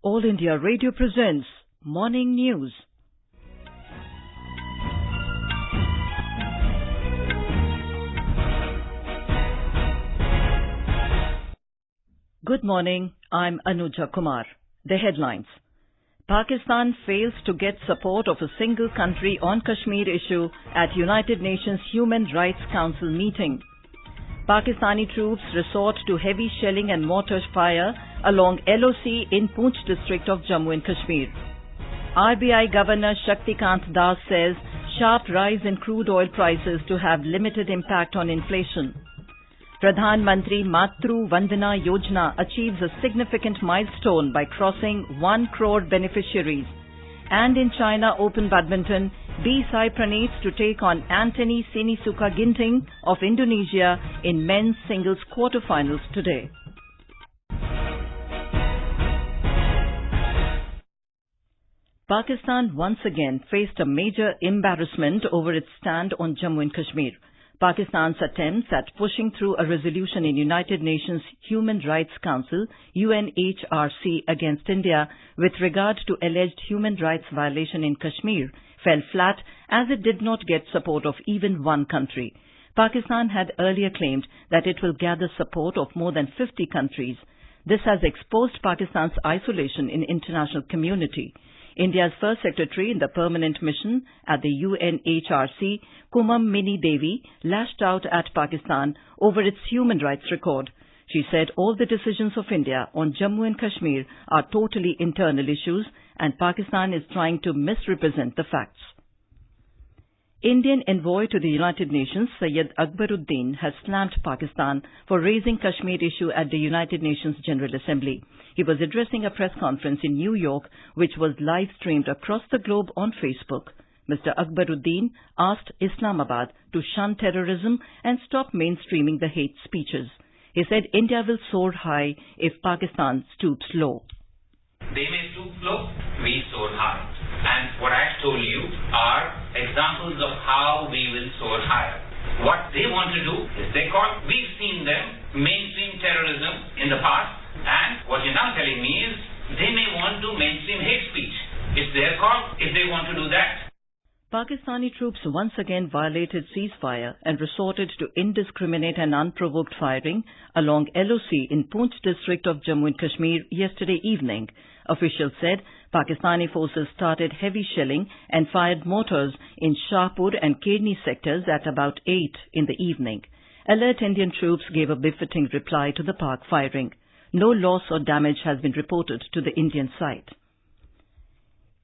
All India Radio presents Morning News. Good morning, I'm Anuja Kumar. The headlines. Pakistan fails to get support of a single country on Kashmir issue at United Nations Human Rights Council meeting. Pakistani troops resort to heavy shelling and mortar fire along LOC in Poonch district of Jammu and Kashmir. RBI Governor Shaktikanta says sharp rise in crude oil prices to have limited impact on inflation. Pradhan, Mantri, Matru, Vandana, Yojana achieves a significant milestone by crossing 1 crore beneficiaries. And in China Open Badminton, Sai Praneeth to take on Sinisuka Ginting of Indonesia in men's singles quarterfinals today. Pakistan once again faced a major embarrassment over its stand on Jammu and Kashmir. Pakistan's attempts at pushing through a resolution in United Nations Human Rights Council UNHRC against India with regard to alleged human rights violation in Kashmir fell flat as it did not get support of even one country. Pakistan had earlier claimed that it will gather support of more than 50 countries. This has exposed Pakistan's isolation in international community. India's first secretary in the permanent mission at the UNHRC, Kumam Mini Devi, lashed out at Pakistan over its human rights record. She said all the decisions of India on Jammu and Kashmir are totally internal issues and Pakistan is trying to misrepresent the facts. Indian envoy to the United Nations, Syed Akbaruddin, has slammed Pakistan for raising Kashmir issue at the United Nations General Assembly. He was addressing a press conference in New York, which was live-streamed across the globe on Facebook. Mr. Akbaruddin asked Islamabad to shun terrorism and stop mainstreaming the hate speeches. He said India will soar high if Pakistan stoops low. They may stoop low, we soar high. And what I've told you are examples of how we will soar higher. What they want to do is we've seen them mainstream terrorism in the past, and what you're now telling me is they may want to mainstream hate speech. It's their call if they want to do that. Pakistani troops once again violated ceasefire and resorted to indiscriminate and unprovoked firing along LOC in Poonch district of Jammu and Kashmir yesterday evening. Officials said Pakistani forces started heavy shelling and fired mortars in Shahpur and Kedni sectors at about 8 in the evening. Alert Indian troops gave a befitting reply to the Pak firing. No loss or damage has been reported to the Indian side.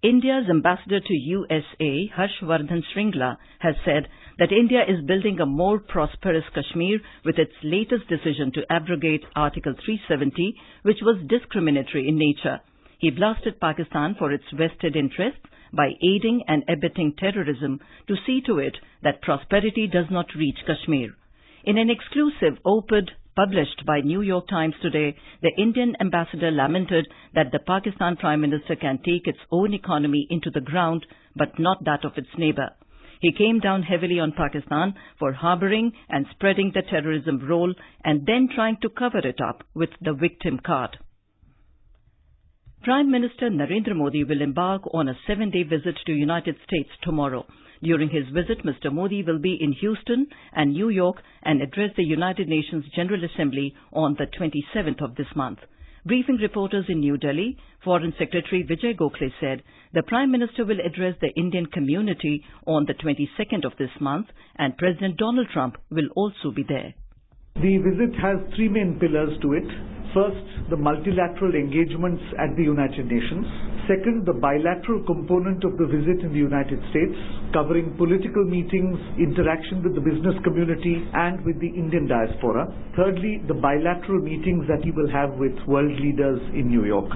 India's ambassador to USA, Harshvardhan Shringla, has said that India is building a more prosperous Kashmir with its latest decision to abrogate Article 370, which was discriminatory in nature. He blasted Pakistan for its vested interests by aiding and abetting terrorism to see to it that prosperity does not reach Kashmir. In an exclusive op-ed published by New York Times today, the Indian ambassador lamented that the Pakistan Prime Minister can take its own economy into the ground, but not that of its neighbor. He came down heavily on Pakistan for harboring and spreading the terrorism role and then trying to cover it up with the victim card. Prime Minister Narendra Modi will embark on a 7-day visit to United States tomorrow. During his visit, Mr. Modi will be in Houston and New York and address the United Nations General Assembly on the 27th of this month. Briefing reporters in New Delhi, Foreign Secretary Vijay Gokhale said the Prime Minister will address the Indian community on the 22nd of this month and President Donald Trump will also be there. The visit has 3 main pillars to it. First, the multilateral engagements at the United Nations. Second, the bilateral component of the visit in the United States, covering political meetings, interaction with the business community and with the Indian diaspora. Thirdly, the bilateral meetings that he will have with world leaders in New York.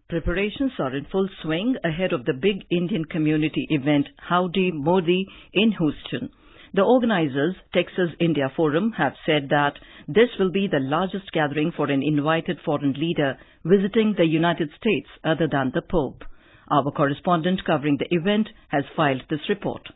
Preparations are in full swing ahead of the big Indian community event Howdy Modi in Houston. The organizers, Texas India Forum, have said that this will be the largest gathering for an invited foreign leader visiting the United States other than the Pope. Our correspondent covering the event has filed this report.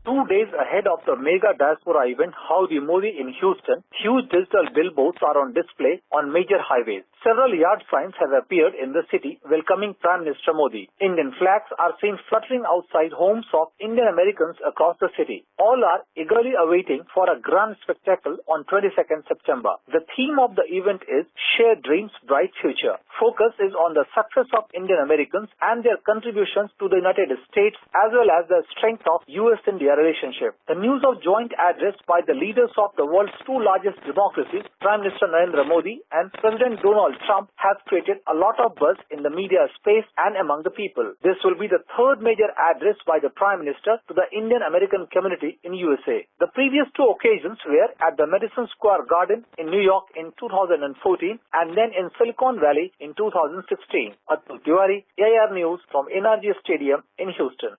2 days ahead of the mega diaspora event Howdy Modi in Houston, huge digital billboards are on display on major highways. several yard signs have appeared in the city welcoming Prime Minister Modi. Indian flags are seen fluttering outside homes of Indian Americans across the city. All are eagerly awaiting for a grand spectacle on 22nd September. The theme of the event is Shared Dreams, Bright Future. Focus is on the success of Indian Americans and their contributions to the United States as well as the strength of US-India relationship. The news of joint address by the leaders of the world's two largest democracies, Prime Minister Narendra Modi and President Donald Trump, has created a lot of buzz in the media space and among the people. This will be the third major address by the Prime Minister to the Indian American community in USA. The previous two occasions were at the Madison Square Garden in New York in 2014 and then in Silicon Valley in 2016. Atul Tiwari, AIR News from NRG Stadium in Houston.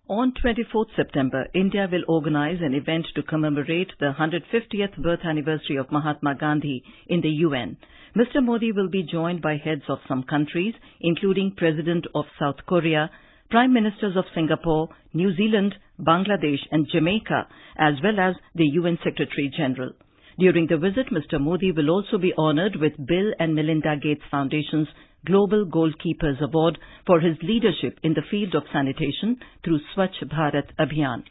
On 24th September, India will organize an event to commemorate the 150th birth anniversary of Mahatma Gandhi in the UN. Mr. Modi will be joined by heads of some countries, including President of South Korea, Prime Ministers of Singapore, New Zealand, Bangladesh and Jamaica, as well as the UN Secretary General. During the visit, Mr. Modi will also be honored with Bill and Melinda Gates Foundation's Global Goalkeepers Award for his leadership in the field of sanitation through Swachh Bharat Abhiyan.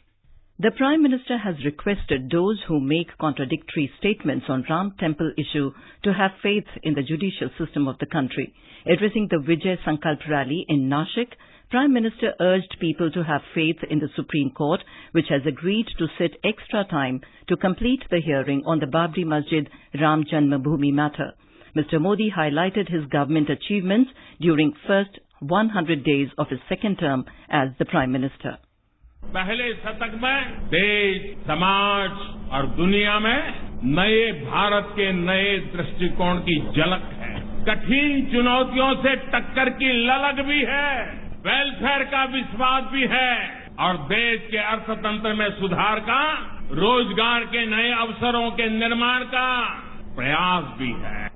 The Prime Minister has requested those who make contradictory statements on Ram Temple issue to have faith in the judicial system of the country. Addressing the Vijay Sankalp rally in Nashik, Prime Minister urged people to have faith in the Supreme Court, which has agreed to sit extra time to complete the hearing on the Babri Masjid Ram Janmabhoomi matter. Mr. Modi highlighted his government achievements during first 100 days of his second term as the Prime Minister. पहले शतक में देश, समाज और दुनिया में नए भारत के नए दृष्टिकोण की झलक है। कठिन चुनौतियों से टक्कर की ललक भी है, वेलफेयर का विश्वास भी है और देश के अर्थतंत्र में सुधार का, रोजगार के नए अवसरों के निर्माण का प्रयास भी है।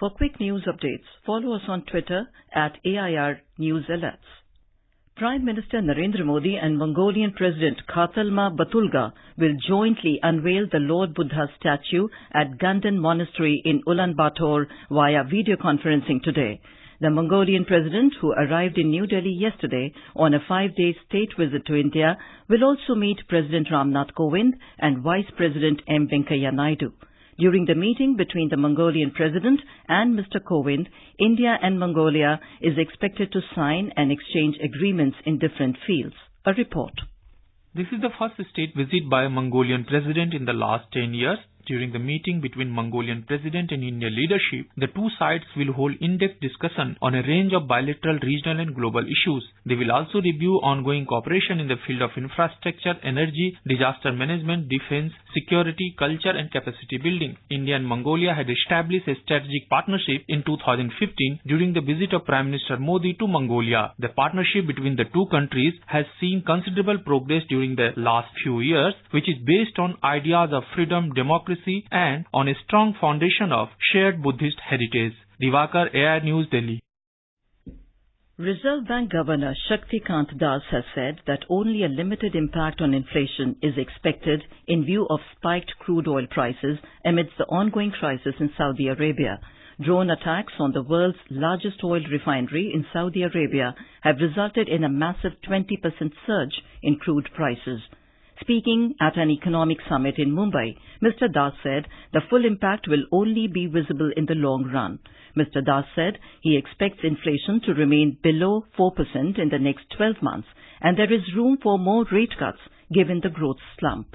For quick news updates, follow us on Twitter at AIR News Alerts. Prime Minister Narendra Modi and Mongolian President Khatalma Batulga will jointly unveil the Lord Buddha statue at Ganden Monastery in Ulaanbaatar via video conferencing today. The Mongolian President, who arrived in New Delhi yesterday on a 5-day state visit to India, will also meet President Ramnath Kovind and Vice President M. Venkaiah Naidu. During the meeting between the Mongolian President and Mr. Kovind, India and Mongolia is expected to sign and exchange agreements in different fields. A report. This is the first state visit by a Mongolian President in the last 10 years. During the meeting between Mongolian President and Indian leadership, the two sides will hold in-depth discussion on a range of bilateral, regional and global issues. They will also review ongoing cooperation in the field of infrastructure, energy, disaster management, defense, security, culture and capacity building. India and Mongolia had established a strategic partnership in 2015 during the visit of Prime Minister Modi to Mongolia. The partnership between the two countries has seen considerable progress during the last few years, which is based on ideas of freedom, democracy and on a strong foundation of shared Buddhist heritage. Divakar, AIR News, Delhi. Reserve Bank Governor Shaktikanta has said that only a limited impact on inflation is expected in view of spiked crude oil prices amidst the ongoing crisis in Saudi Arabia. Drone attacks on the world's largest oil refinery in Saudi Arabia have resulted in a massive 20% surge in crude prices. Speaking at an economic summit in Mumbai, Mr. Das said the full impact will only be visible in the long run. Mr. Das said he expects inflation to remain below 4% in the next 12 months and there is room for more rate cuts given the growth slump.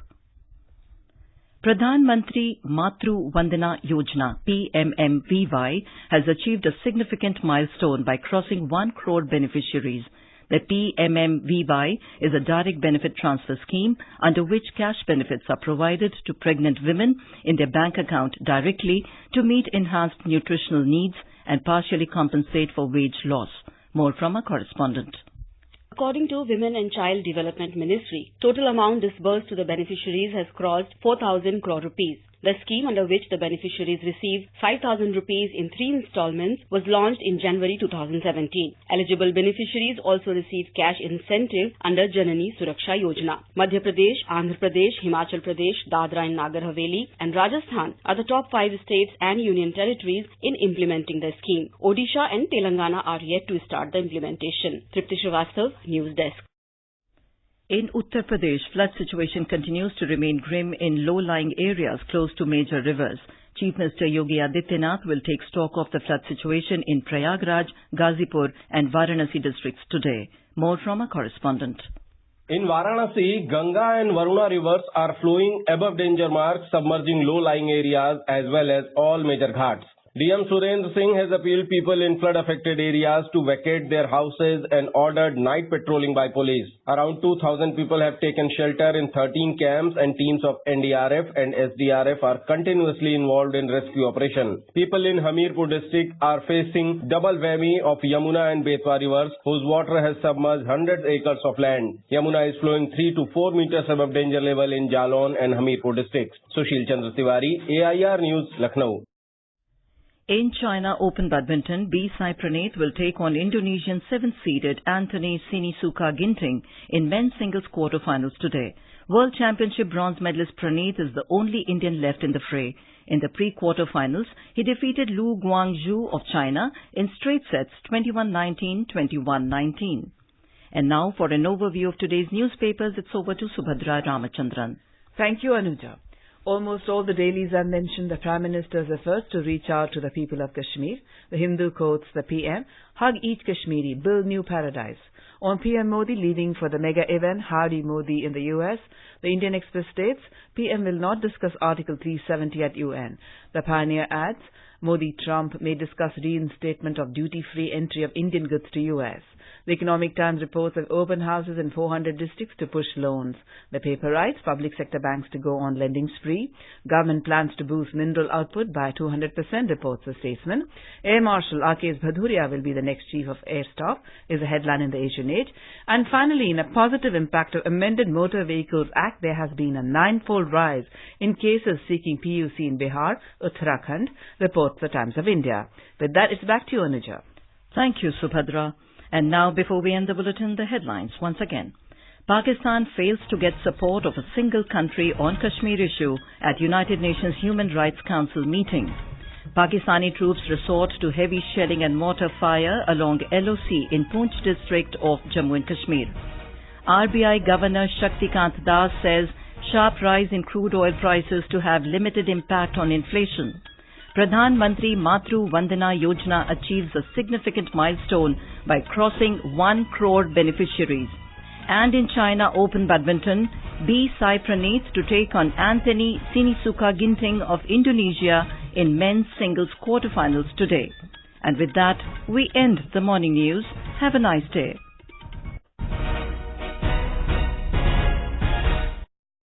Pradhan Mantri Matru Vandana Yojana PMMVY has achieved a significant milestone by crossing 1 crore beneficiaries. The PMMVY is a direct benefit transfer scheme under which cash benefits are provided to pregnant women in their bank account directly to meet enhanced nutritional needs and partially compensate for wage loss. More from our correspondent. According to Women and Child Development Ministry, total amount disbursed to the beneficiaries has crossed 4,000 crore rupees. The scheme, under which the beneficiaries receive 5,000 rupees in 3 installments, was launched in January 2017. Eligible beneficiaries also receive cash incentive under Janani Suraksha Yojana. Madhya Pradesh, Andhra Pradesh, Himachal Pradesh, Dadra and Nagar Haveli and Rajasthan are the top 5 states and union territories in implementing the scheme. Odisha and Telangana are yet to start the implementation. Tripti Srivastav, News Desk. In Uttar Pradesh, flood situation continues to remain grim in low-lying areas close to major rivers. Chief Minister Yogi Adityanath will take stock of the flood situation in Prayagraj, Ghazipur and Varanasi districts today. More from our correspondent. In Varanasi, Ganga and Varuna rivers are flowing above danger mark, submerging low-lying areas as well as all major ghats. DM Surendra Singh has appealed people in flood-affected areas to vacate their houses and ordered night patrolling by police. Around 2,000 people have taken shelter in 13 camps and teams of NDRF and SDRF are continuously involved in rescue operation. People in Hamirpur district are facing double whammy of Yamuna and Betwa rivers, whose water has submerged hundreds acres of land. Yamuna is flowing 3 to 4 meters above danger level in Jalon and Hamirpur districts. Sushil Chandra Tiwari, AIR News, Lucknow. In China Open Badminton, Sai Praneeth will take on Indonesian 7th-seeded Anthony Sinisuka Ginting in men's singles quarterfinals today. World Championship bronze medalist Praneeth is the only Indian left in the fray. In the pre-quarterfinals, he defeated Lu Guangzhou of China in straight sets 21-19, 21-19. And now for an overview of today's newspapers, it's over to Subhadra Ramachandran. Thank you, Anuja. Almost all the dailies have mentioned the Prime Minister's efforts to reach out to the people of Kashmir. The Hindu quotes the PM, "Hug each Kashmiri, build new paradise." On PM Modi leaving for the mega event Howdy Modi in the US, the Indian Express states, PM will not discuss Article 370 at UN. The Pioneer adds, Modi-Trump may discuss reinstatement of duty-free entry of Indian goods to US. The Economic Times reports of open houses in 400 districts to push loans. The paper writes public sector banks to go on lending spree. Government plans to boost mineral output by 200%, reports the Statesman. Air Marshal R.K.S. Bhaduria will be the next Chief of Air Staff, is a headline in the Asian Age. And finally, in a positive impact of amended Motor Vehicles Act, there has been a 9-fold rise in cases seeking PUC in Bihar, Uttarakhand, reports the Times of India. With that, it's back to you, Anuja. Thank you, Subhadra. And now, before we end the bulletin, the headlines once again. Pakistan fails to get support of a single country on Kashmir issue at United Nations Human Rights Council meeting. Pakistani troops resort to heavy shelling and mortar fire along LOC in Poonch district of Jammu and Kashmir. RBI Governor Shaktikanta says sharp rise in crude oil prices to have limited impact on inflation. Pradhan, Mantri, Matru, Vandana Yojana achieves a significant milestone by crossing 1 crore beneficiaries. And in China Open Badminton, Sai Praneeth to take on Anthony Sinisuka Ginting of Indonesia in men's singles quarterfinals today. And with that, we end the morning news. Have a nice day.